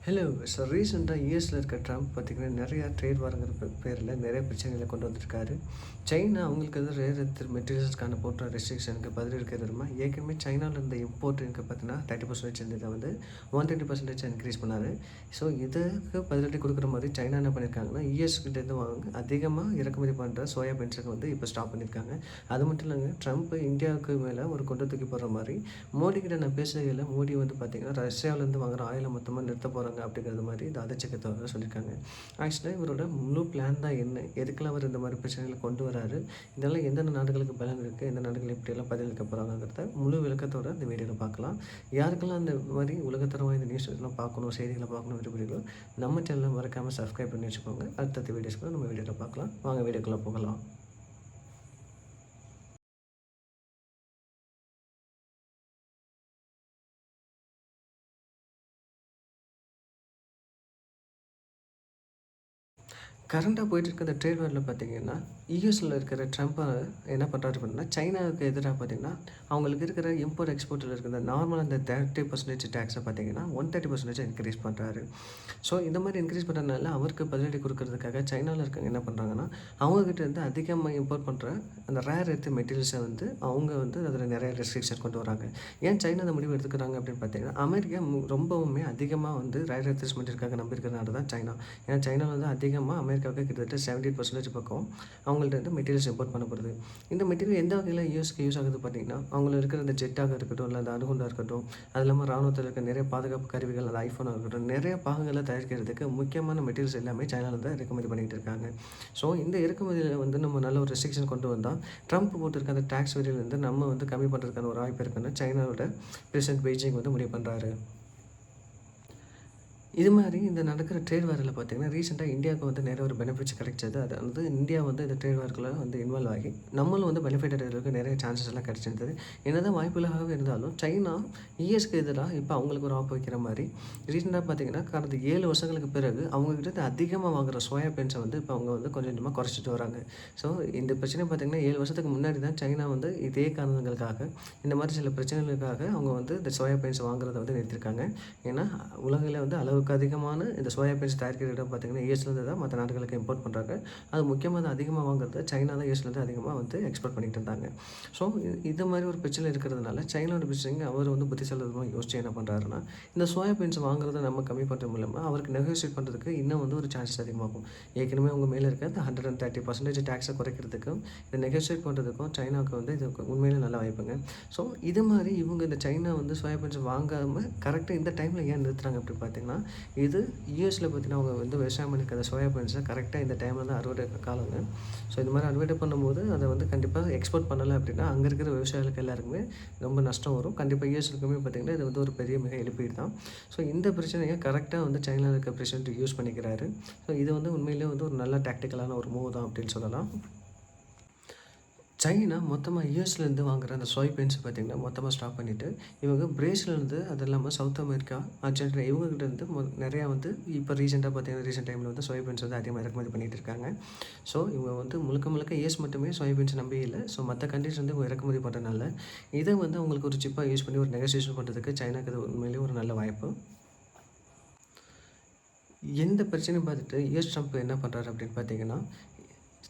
Hello. So ரீசெண்டாக யூஎஸில் இருக்க ட்ரம்ப் பார்த்திங்கன்னா நிறையா ட்ரேட் வாருங்கிற பேரில் நிறைய பிரச்சனைகளை கொண்டு வந்திருக்காரு. சைனா அவங்களுக்கு வந்து ரேர் எர்த் மெட்டீரியல்ஸ்க்கான போட்ட ரெஸ்ட்ரிக்ஷனுக்கு பதில் இருக்கிறதுமா ஏற்கனவே சைனாவில் இருந்த இம்போர்ட்டுக்கு பார்த்தீங்கன்னா 30% இருந்ததை வந்து 130% இன்க்ரீஸ் பண்ணார். ஸோ இதுக்கு பதிலடி கொடுக்குற மாதிரி சைனா என்ன பண்ணியிருக்காங்கன்னா யூஎஸ்கிட்டேருந்து வாங்க அதிகமாக இறக்குமதி பண்ணுற சோயா பீன்ஸுக்கு வந்து இப்போ ஸ்டாப் பண்ணியிருக்காங்க. அது மட்டும் இல்லைங்க, ட்ரம்ப் இந்தியாவுக்கு மேலே ஒரு குண்டை தூக்கி போடுற மாதிரி மோடி கிட்ட நான் பேசுகையில் மோடி வந்து பார்த்திங்கன்னா ரஷ்யாவிலேருந்து வாங்குற ஆயிலை மொத்தமாக நிறுத்த போகிறாங்க அப்படிங்கிறது மாதிரி இந்த அதிர்ச்சிக்கத்தவரை சொல்லியிருக்காங்க. ஆக்சுவலாக இவரோட முழு பிளான் தான் என்ன, எதுக்கெல்லாம் அவர் இந்த மாதிரி பிரச்சனைகளை கொண்டு வராரு, இதெல்லாம் எந்தெந்த நாடுகளுக்கு பலன் இருக்குது, எந்த நாடுகள் எப்படியெல்லாம் பதிலளிக்க போகிறாங்கிறத முழு விளக்கத்தோட இந்த வீடியோவில் பார்க்கலாம். யாருக்கெல்லாம் இந்த மாதிரி உலகத்தரம் வாய்ந்த நியூஸ் இதெல்லாம் பார்க்கணும், செய்திகளை பார்க்கணும் விரும்புகிறீங்களோ நம்ம சேனலை மறக்காமல் சப்ஸ்கிரைப் பண்ணி வச்சுக்கோங்க. அடுத்தடுத்த வீடியோஸ்க்கு நம்ம வீடியோவில் பார்க்கலாம். வாங்க வீடியோக்குள்ளே போகலாம். கரண்டாக போயிட்டு இருக்க இந்த ட்ரேட் வாரில் பார்த்தீங்கன்னா யூஎஸில் இருக்கிற ட்ரம்ப்பை என்ன பண்ணுறாரு அப்படின்னா சைனாவுக்கு எதிராக பார்த்தீங்கன்னா அவங்களுக்கு இருக்கிற இம்போர்ட் எக்ஸ்போர்ட்டில் இருக்கிற நார்மலாக அந்த 30% டேக்ஸை பார்த்தீங்கன்னா 130% இன்க்ரீஸ் பண்ணுறாரு. ஸோ இந்த மாதிரி இன்க்ரீஸ் பண்ணுறதுனால அவருக்கு பதிலடி கொடுக்கறதுக்காக சைனாவில் இருக்கவங்க என்ன பண்ணுறாங்கன்னா அவங்கக்கிட்ட இருந்து அதிகமாக இம்போர்ட் பண்ணுற அந்த ரேர் எர்த் மெட்டீரியல்ஸை வந்து அவங்க வந்து அதில் நிறைய ரெஸ்ட்ரிக்ஷன் கொண்டு வராங்க. ஏன் சைனா அந்த முடிவு எடுத்துக்கிறாங்க அப்படின்னு பார்த்தீங்கன்னா அமெரிக்கா ரொம்பவுமே அதிகமாக வந்து ரேர் எர்த் மெட்டீரியலுக்காக நம்பியிருக்கிறனால தான் சைனா. ஏன்னா சைனாவில் வந்து அதிகமாக அமெரிக்காவுக்கு கிட்டத்தட்ட 70% பக்கம் அவங்கள்ட்ட வந்து மெட்டீரியல்ஸ் இம்போர்ட் பண்ணப்படுது. இந்த மெட்டீரியல் எந்த வகையில் யூஎஸ்க்கு யூஸ் ஆகுது பார்த்தீங்கன்னா அவங்கள இருக்கிற அந்த ஜெட்டாக இருக்கட்டும், இல்லை அந்த அணுகுண்டாக இருக்கட்டும், அது இல்லாமல் ராணுவத்தில் இருக்க நிறைய பாதுகாப்பு கருவிகள், அந்த ஐஃபோனாக இருக்கட்டும், நிறைய பாகங்களை தயாரிக்கிறதுக்கு முக்கியமான மெட்டீரியல்ஸ் எல்லாமே சைனாவில் தான் இறக்குமதி பண்ணிகிட்டு இருக்காங்க. ஸோ இந்த இறக்குமதியில் வந்து நம்ம நல்ல ஒரு ரெஸ்ட்ரிக்ஷன் கொண்டு வந்தால் ட்ரம்ப் போட்டிருக்க அந்த டேக்ஸ் வரியிலேருந்து நம்ம வந்து கம்மி பண்ணுறதுக்கான ஒரு வாய்ப்பு இருக்குன்னு சைனாவோட பிரசிடென்ட் பெய்ஜிங் வந்து முடிவு பண்ணுறாரு. இது மாதிரி இந்த நடக்கிற ட்ரேட் வாரில் பார்த்திங்கன்னா ரீசெண்டாக இந்தியாவுக்கு வந்து நிறைய ஒரு பெனிஃபிட்ஸ் கிடைச்சது. அது வந்து இந்தியா வந்து இந்த ட்ரேட் வார்க்குள்ளே வந்து இன்வால்வ் ஆகி நம்மளும் வந்து பெனிஃபிட் அடைகிறதுக்கு நிறைய சான்சஸ் எல்லாம் கிடச்சிருந்தது. என்னதான் வாய்ப்புகளாகவே இருந்தாலும் சைனா யூஎஸ்க்கு எதிராக இப்போ அவங்களுக்கு ஒரு ஆப்பு வைக்கிற மாதிரி ரீசெண்டாக பார்த்திங்கன்னா கடந்த 7 வருஷங்களுக்கு பிறகு அவங்கக்கிட்ட அதிகமாக வாங்குகிற சோயா பீன்ஸை வந்து இப்போ அவங்க வந்து கொஞ்சம் கொஞ்சமாக குறைச்சிட்டு வராங்க. ஸோ இந்த பிரச்சனை பார்த்திங்கன்னா 7 வருஷத்துக்கு முன்னாடி தான் சைனா வந்து இதே காரணங்களுக்காக இந்த மாதிரி சில பிரச்சனைகளுக்காக அவங்க வந்து இந்த சோயா பீன்ஸ் வாங்குறதை வந்து நிறுத்திருக்காங்க. ஏன்னா உலகில் வந்து அளவுக்கு அதிகமான இந்த சோயா பீன்ஸ் தயாரிக்கிற இடம் பார்த்திங்கன்னா யூஎஸ்லேருந்து தான் மற்ற நாடுகளுக்கு இம்போர்ட் பண்ணுறாங்க. அது முக்கியமாக அதிகமாக வாங்குறது சைனா தான் யூஎஸ்லேருந்து அதிகமாக வந்து எக்ஸ்போர்ட் பண்ணிகிட்டு இருந்தாங்க. ஸோ இது மாதிரி ஒரு பிரச்சனை இருக்கிறதுனால சைனாவோட பிரச்சனைங்க அவர் வந்து புத்திசாலித்தனமாக யோசிச்சு என்ன பண்ணுறாருன்னா இந்த சோயா பீன்ஸ் வாங்குறத நம்ம கம்மி பண்ணுறது மூலமாக அவருக்கு நெகோசியேட் பண்ணுறதுக்கு இன்னும் வந்து ஒரு சான்சஸ் அதிகமாகும். ஏற்கனவே அவங்க மேலே இருக்க அந்த 130% டேக்ஸை குறைக்கிறதுக்கும் இதை நெகோசியேட் பண்ணுறதுக்கும் சைனாவுக்கு வந்து இது உண்மையிலே நல்ல வாய்ப்புங்க. ஸோ இது மாதிரி இவங்க இந்த சைனா வந்து சோயா பீன்ஸ் வாங்காமல் கரெக்டாக இந்த டைமில் ஏன் நிறுத்துறாங்க அப்படின்னு பார்த்தீங்கன்னா இது யூஎஸில் பார்த்தீங்கன்னா அவங்க வந்து விவசாயம் பண்ணிக்கிற சோயா பீன்ஸை கரெக்டாக இந்த டைமில் தான் அறுவடை காலங்க. ஸோ இந்த மாதிரி அறுவடை பண்ணும்போது அதை வந்து கண்டிப்பாக எக்ஸ்போர்ட் பண்ணலை அப்படின்னா அங்கே இருக்கிற விவசாயிகளுக்கு எல்லாருக்குமே ரொம்ப நஷ்டம் வரும். கண்டிப்பாக யூஎஸ்க்குமே பார்த்திங்கன்னா இது வந்து ஒரு பெரிய மிக இழப்பீடு தான். ஸோ இந்த பிரச்சனையை கரெக்டாக வந்து சைனாவில் இருக்க பிரசிடென்ட் யூஸ் பண்ணிக்கிறாரு. ஸோ இது வந்து உண்மையிலே வந்து ஒரு நல்ல டாக்டிக்கலான ஒரு மூவ் தான் அப்படின்னு சொல்லலாம். சைனா மொத்தமாக யூஎஸ்லேருந்து வாங்குற அந்த சோய் பீன்ஸ் பார்த்திங்கன்னா மொத்தமாக ஸ்டாப் பண்ணிவிட்டு இவங்க பிரேசிலேருந்து அது இல்லாமல் சவுத் அமெரிக்கா, அர்ஜென்டினா இவங்ககிட்டேருந்து நிறையா வந்து இப்போ ரீசெண்டாக பார்த்திங்கன்னா ரீசெண்ட் டைமில் வந்து சோய் பீன்ஸ் வந்து அதிகமாக இறக்குமதி பண்ணிகிட்டு இருக்காங்க. ஸோ இவங்க வந்து முழுக்க யூஎஸ் மட்டுமே சோய் பீன்ஸ் நம்பி இல்லை. ஸோ மற்ற கண்ட்ரிஸ் வந்து இவங்க இறக்குமதி பண்ணுறதுனால இதை வந்து அவங்களுக்கு ஒரு சிப்பாக யூஸ் பண்ணி ஒரு நெகோசியேஷன் பண்ணுறதுக்கு சைனாக்கு அது உண்மையிலேயே ஒரு நல்ல வாய்ப்பு. எந்த பிரச்சனையும் பார்த்துட்டு யூஎஸ் ட்ரம்ப் என்ன பண்ணுறாரு அப்படின்னு பார்த்தீங்கன்னா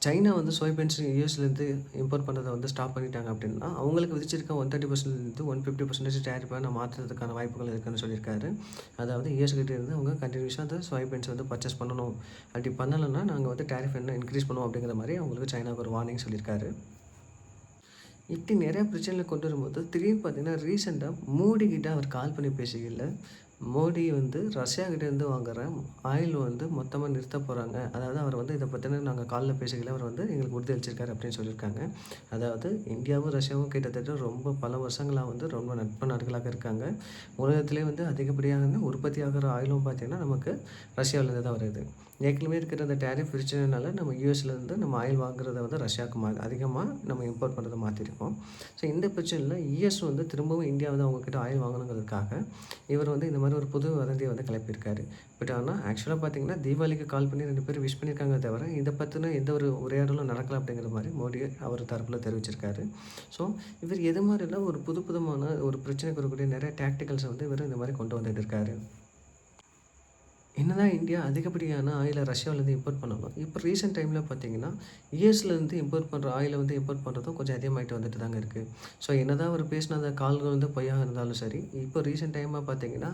சைனா வந்து சோயாபீன்ஸ் யூஎஸ்லேருந்து இம்போர்ட் பண்ணுறதை வந்து ஸ்டாப் பண்ணிட்டாங்க அப்படின்னா அவங்களுக்கு விதிச்சிருக்க 130% 150% டேரிஃபாக நான் மாற்றுறதுக்கான வாய்ப்புகள் இருக்குதுன்னு சொல்லியிருக்காரு. அதாவது யூஎஸ்கிட்ட இருந்து அவங்க கண்டினியூஸாக அந்த சோயாபீன்ஸ் வந்து பர்ச்சேஸ் பண்ணணும், அப்படி பண்ணலைன்னா நாங்கள் வந்து டேரிஃப் என்ன இன்க்ரீஸ் பண்ணுவோம் அப்படிங்கிற மாதிரி அவங்களுக்கு சைனாவுக்கு ஒரு வார்னிங் சொல்லியிருக்காரு. இப்படி நிறையா பிரச்சனைகளை கொண்டு வரும்போது திடீர்னு பார்த்தீங்கன்னா ரீசெண்டாக மோடி கிட்ட அவர் கால் பண்ணி பேசிக்கல. மோடி வந்து ரஷ்யாகிட்டேருந்து வாங்குற ஆயில் வந்து மொத்தமாக நிறுத்த போகிறாங்க. அதாவது அவர் வந்து இதை பற்றின நாங்கள் காலில் பேசிக்கல, அவர் வந்து எங்களுக்கு உறுதியளிச்சிருக்காரு அப்படின்னு சொல்லியிருக்காங்க. அதாவது இந்தியாவும் ரஷ்யாவும் கிட்டத்தட்ட ரொம்ப பல வருஷங்களாக வந்து ரொம்ப நட்பு நாடுகளாக இருக்காங்க. உலகத்திலே வந்து அதிகப்படியான உற்பத்தி ஆகிற ஆயிலும் பார்த்திங்கன்னா நமக்கு ரஷ்யாவிலேருந்து தான் வருது. ஏற்கனவே இருக்கிற அந்த டேரிஃப் பிரச்சனைனால நம்ம யூஎஸ்லேருந்து நம்ம ஆயில் வாங்குறத வந்து ரஷ்யாவுக்கு அதிகமாக நம்ம இம்போர்ட் பண்ணுறதை மாற்றிருக்கோம். ஸோ இந்த பிரச்சனையில் யூஎஸ் வந்து திரும்பவும் இந்தியா வந்து அவங்கக்கிட்ட ஆயில் வாங்கணுங்கிறதுக்காக இவர் வந்து இந்த மாதிரி ஒரு புது வதந்தியை வந்து கிளப்பியிருக்காரு. பட் ஆனால் ஆக்சுவலாக பார்த்திங்கன்னா தீபாவளிக்கு கால் பண்ணி 2 பேரும் விஷ் பண்ணியிருக்காங்க தவிர இதை பற்றின எந்த ஒரு உரையாடலும் நடக்கலை அப்படிங்கிற மாதிரி மோடி அவர் தரப்பில் தெரிவிச்சிருக்காரு. ஸோ இவர் எது மாதிரிலாம் ஒரு புதுமான ஒரு பிரச்சனைக்கு வரக்கூடிய நிறைய டாக்டிக்கல்ஸை வந்து இவர் இந்த மாதிரி கொண்டு வந்துட்டு இருக்காரு. என்னதான் இந்தியா அதிகப்படியான ஆயிலை ரஷ்யாவிலேருந்து இம்போர்ட் பண்ணாலும், இப்போ ரீசென்ட் டைமில பார்த்தீங்கன்னா, யுஎஸ்லேருந்து இம்போர்ட் பண்ணுற ஆயிலை வந்து இம்போர்ட் பண்ணுறதும் கொஞ்சம் அதிகமாயிட்டு வந்துட்டு தாங்க இருக்குது. ஸோ என்னதான் அவர் பேசின அந்த கால்கள் வந்து பொய்யா இருந்தாலும் சரி, இப்போ ரீசென்ட் டைமா பார்த்தீங்கன்னா,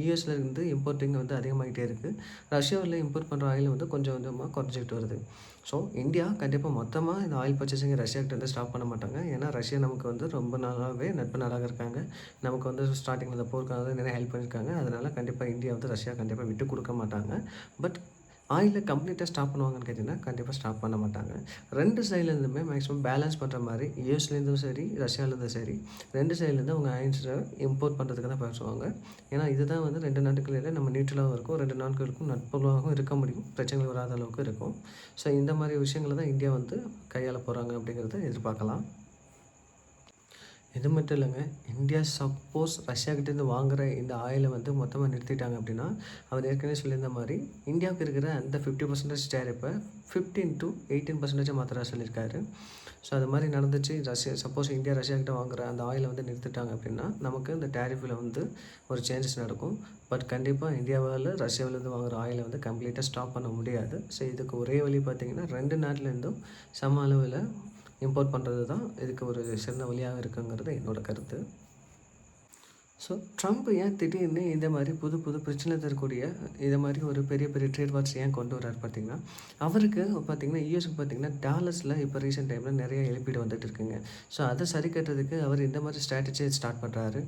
யுஎஸ்லேருந்து இம்போர்ட்டிங் வந்து அதிகமாகிட்டே இருக்குது. ரஷ்யாவில் இம்போர்ட் பண்ணுற ஆயில் வந்து கொஞ்சம் கொஞ்சமாக குறைஞ்சிக்கிட்டு வருது. ஸோ இந்தியா கண்டிப்பாக மொத்தமாக இந்த ஆயில் பர்ச்சேசிங் ரஷ்யாக்கிட்டேருந்து ஸ்டாப் பண்ண மாட்டாங்க. ஏன்னா ரஷ்யா நமக்கு வந்து ரொம்ப நாளாகவே நட்பு நாடாக இருக்காங்க. நமக்கு வந்து ஸ்டார்டிங்கில் இந்த போருக்காக வந்து நிறைய ஹெல்ப் பண்ணியிருக்காங்க. அதனால் கண்டிப்பாக இந்தியா வந்து ரஷ்யா கண்டிப்பாக விட்டு கொடுக்க மாட்டாங்க. பட் ஆயிலை கம்ப்ளீட்டாக ஸ்டாப் பண்ணுவாங்கன்னு கேட்டிங்கன்னா, கண்டிப்பாக ஸ்டாப் பண்ண மாட்டாங்க. 2 சைட்லேருந்துமே மேக்ஸிமம் பேலன்ஸ் பண்ணுற மாரி யுஎஸ்லேருந்தும் சரி, ரஷ்யாவிலேருந்தும் சரி 2 சைட்லேருந்து அவங்க ஆயில்ஸை இம்போர்ட் பண்ணுறதுக்கு தான் பேசுவாங்க. ஏன்னா இதுதான் வந்து 2 நாட்டுக்கு இடையில நம்ம நியூட்ரலாகவும் இருக்கும். 2 நாடுகளுக்கும் நட்புறவாகவும் இருக்க முடியும். பிரச்சனைகள் வராத அளவுக்கு இருக்கும். ஸோ இந்த மாதிரி விஷயங்கள தான் இந்தியா வந்து கையாள போகிறாங்க அப்படிங்கிறத எதிர்பார்க்கலாம். இது மட்டும் இல்லைங்க. இந்தியா சப்போஸ் ரஷ்யாக்கிட்டேருந்து வாங்குற இந்த ஆயிலை வந்து மொத்தமாக நிறுத்திட்டாங்க அப்படின்னா, அவர் ஏற்கனவே சொல்லியிருந்த மாரி இந்தியாவுக்கு இருக்கிற அந்த 50% டேரிஃப்பை 15% to 18% மாத்துறதா சொல்லியிருக்காரு. ஸோ அது மாதிரி நடந்துச்சு. சப்போஸ் இந்தியா ரஷ்யாக்கிட்ட வாங்குற அந்த ஆயிலை வந்து நிறுத்திட்டாங்க அப்படின்னா, நமக்கு இந்த டேரிஃபில் வந்து ஒரு சேஞ்சஸ் நடக்கும். பட் கண்டிப்பாக இந்தியாவால் ரஷ்யாவிலேருந்து வாங்குற ஆயிலை வந்து கம்ப்ளீட்டாக ஸ்டாப் பண்ண முடியாது. ஸோ இதுக்கு ஒரே வழி பார்த்திங்கன்னா 2 நாட்டிலேருந்தும் சம அளவில் இம்போர்ட் பண்ணுறது தான் இதுக்கு ஒரு சிறந்த வழியாக இருக்குங்கிறது என்னோடய கருத்து. ஸோ ட்ரம்ப் ஏன் திடீர்னு இந்த மாதிரி புது புது பிரச்சனை தரக்கூடிய இதை மாதிரி ஒரு பெரிய பெரிய ட்ரேட் வார்ஸ் ஏன் கொண்டு வர்றாரு பார்த்தீங்கன்னா, அவருக்கு பார்த்தீங்கன்னா யூஎஸ்க்கு பார்த்தீங்கன்னா டாலர்ஸில் இப்போ ரீசெண்ட் டைமில் நிறைய இழப்பீடு வந்துட்டு இருக்குங்க. ஸோ அதை சரி கட்டுறதுக்கு அவர் இந்த மாதிரி ஸ்ட்ராட்டஜியை ஸ்டார்ட் பண்ணுறாரு.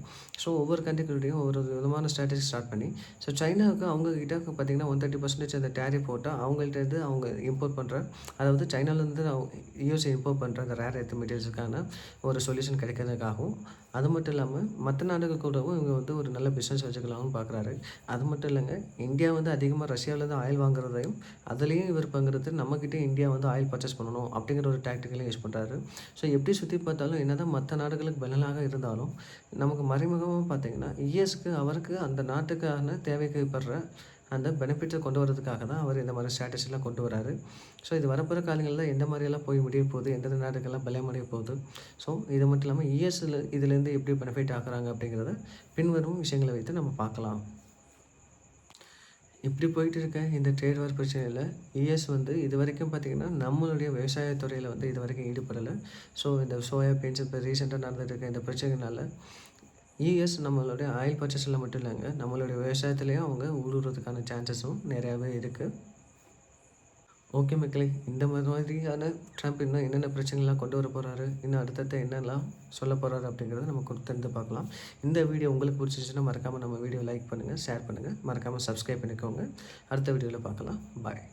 ஸோ ஒவ்வொரு கண்ட்ரிகளுடையும் ஒரு விதமான ஸ்ட்ராட்டஜி ஸ்டார்ட் பண்ணி, ஸோ சைனாவுக்கு அவங்கக்கிட்ட பார்த்தீங்கன்னா 130% அந்த டேரிஃப் போட்டால் அவங்கள்ட்டேருந்து அவங்க இம்போர்ட் பண்ணுற, அதாவது சைனாலேருந்து யூஎஸ்ஏ இம்போர்ட் பண்ணுற அந்த ரேர் எர்த் மெட்டீரியல்ஸுக்கான ஒரு சொல்யூஷன் கிடைக்கிறதுக்காகவும், அது மட்டும் இல்லாமல் மற்ற நாடுகள் கூடவும் இவங்க வந்து ஒரு நல்ல பிஸ்னஸ் வச்சுக்கலாம்னு பார்க்குறாரு. அது மட்டும் இல்லைங்க, இந்தியா வந்து அதிகமாக ரஷ்யாவிலேருந்து ஆயில் வாங்குறதையும் அதுலேயும் இவர் பங்குறது நம்மக்கிட்டே இந்தியா வந்து ஆயில் பர்ச்சேஸ் பண்ணணும் அப்படிங்கிற ஒரு டாக்டிக்கலையும் யூஸ் பண்ணுறாரு. ஸோ எப்படி சுற்றி பார்த்தாலும் என்னதான் மற்ற நாடுகளுக்கு பலனாக இருந்தாலும், நமக்கு மறைமுகமாக பார்த்தீங்கன்னா யுஎஸ்க்கு அவருக்கு அந்த நாட்டுக்கான தேவைக்கு படுற அந்த பெனிஃபிட்ஸை கொண்டு வரதுக்காக தான் அவர் இந்த மாதிரி ஸ்ட்ராட்டஜிலாம் கொண்டு வராரு. ஸோ இது வரப்போகிற காலங்களில் எந்த மாதிரியெல்லாம் போய் முடிய போகுது, எந்தெந்த நாடுகள்லாம் பலமடைய போகுது, ஸோ இது மட்டும் இல்லாமல் யுஎஸ்ல இதுலேருந்து எப்படி பெனிஃபிட் ஆகுறாங்க அப்படிங்கிறத பின்வரும் விஷயங்களை வைத்து நம்ம பார்க்கலாம். இப்படி போயிட்டு இருக்க இந்த ட்ரேட் வார் பிரச்சனையில் யுஎஸ் வந்து இது வரைக்கும் பார்த்திங்கன்னா நம்மளுடைய விவசாயத்துறையில் வந்து இது வரைக்கும் ஈடுபடலை. ஸோ இந்த சோயா பீன்ஸ் இப்போ ரீசெண்டாக நடந்துட்டு இருக்க இந்த பிரச்சனைனால யுஎஸ் நம்மளுடைய ஆயில் பர்ச்சேஸில் மட்டும் இல்லைங்க, நம்மளுடைய விவசாயத்துலேயும் அவங்க ஊடுருவதுக்கான சான்சஸும் நிறையாவே இருக்குது. ஓகே மக்களே, இந்த மாதிரியான ட்ரம்ப் இன்னும் என்னென்ன பிரச்சனைலாம் கொண்டு வர போகிறாரு, இன்னும் அடுத்தடுத்து என்னெல்லாம் சொல்ல போகிறாரு அப்படிங்கிறத நம்ம கொடுத்து பார்க்கலாம். இந்த வீடியோ உங்களுக்கு பிடிச்சிச்சுன்னா மறக்காமல் நம்ம வீடியோ லைக் பண்ணுங்கள், ஷேர் பண்ணுங்கள், மறக்காமல் சப்ஸ்கிரைப் பண்ணிக்கோங்க. அடுத்த வீடியோவில் பார்க்கலாம். பாய்.